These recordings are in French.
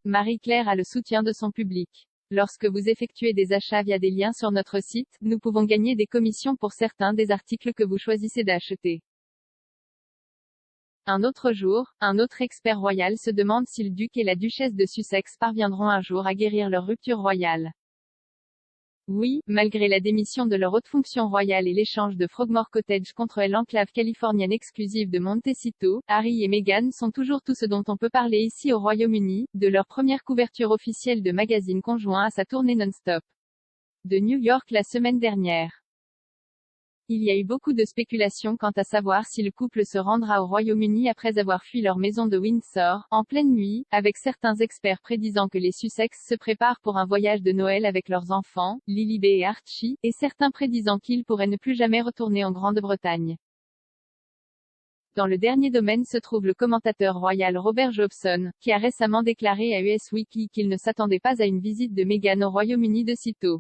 Marie-Claire a le soutien de son public. Lorsque vous effectuez des achats via des liens sur notre site, nous pouvons gagner des commissions pour certains des articles que vous choisissez d'acheter. Un autre jour, un autre expert royal se demande si le duc et la duchesse de Sussex parviendront un jour à guérir leur rupture royale. Oui, malgré la démission de leur haute fonction royale et l'échange de Frogmore Cottage contre l'enclave californienne exclusive de Montecito, Harry et Meghan sont toujours tout ce dont on peut parler ici au Royaume-Uni, de leur première couverture officielle de magazine conjoint à sa tournée non-stop de New York la semaine dernière. Il y a eu beaucoup de spéculations quant à savoir si le couple se rendra au Royaume-Uni après avoir fui leur maison de Windsor, en pleine nuit, avec certains experts prédisant que les Sussex se préparent pour un voyage de Noël avec leurs enfants, Lilibet et Archie, et certains prédisant qu'ils pourraient ne plus jamais retourner en Grande-Bretagne. Dans le dernier domaine se trouve le commentateur royal Robert Jobson, qui a récemment déclaré à US Weekly qu'il ne s'attendait pas à une visite de Meghan au Royaume-Uni de sitôt.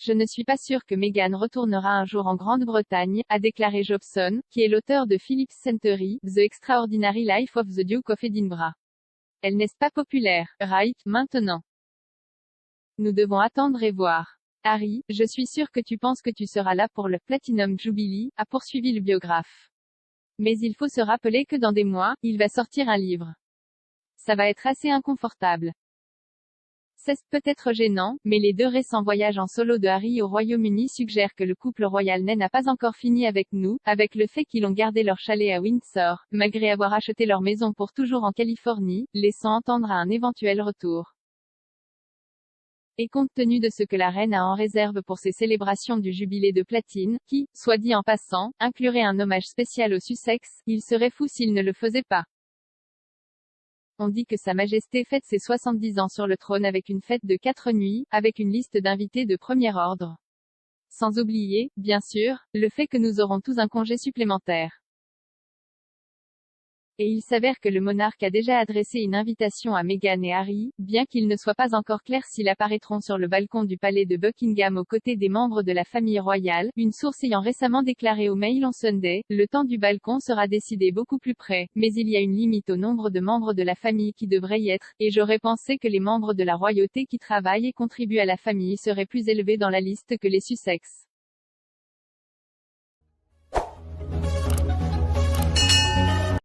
Je ne suis pas sûr que Meghan retournera un jour en Grande-Bretagne, a déclaré Jobson, qui est l'auteur de Philip's Century, The Extraordinary Life of the Duke of Edinburgh. Elle n'est pas populaire, right, maintenant. Nous devons attendre et voir. Harry, je suis sûr que tu penses que tu seras là pour le Platinum Jubilee, a poursuivi le biographe. Mais il faut se rappeler que dans des mois, il va sortir un livre. Ça va être assez inconfortable. C'est peut-être gênant, mais les 2 récents voyages en solo de Harry au Royaume-Uni suggèrent que le couple royal n'a pas encore fini avec nous, avec le fait qu'ils ont gardé leur chalet à Windsor, malgré avoir acheté leur maison pour toujours en Californie, laissant entendre à un éventuel retour. Et compte tenu de ce que la reine a en réserve pour ses célébrations du jubilé de platine, qui, soit dit en passant, inclurait un hommage spécial aux Sussex, il serait fou s'il ne le faisait pas. On dit que Sa Majesté fête ses 70 ans sur le trône avec une fête de 4 nuits, avec une liste d'invités de premier ordre. Sans oublier, bien sûr, le fait que nous aurons tous un congé supplémentaire. Et il s'avère que le monarque a déjà adressé une invitation à Meghan et Harry, bien qu'il ne soit pas encore clair s'ils apparaîtront sur le balcon du palais de Buckingham aux côtés des membres de la famille royale, une source ayant récemment déclaré au Mail on Sunday, le temps du balcon sera décidé beaucoup plus près, mais il y a une limite au nombre de membres de la famille qui devraient y être, et j'aurais pensé que les membres de la royauté qui travaillent et contribuent à la famille seraient plus élevés dans la liste que les Sussex.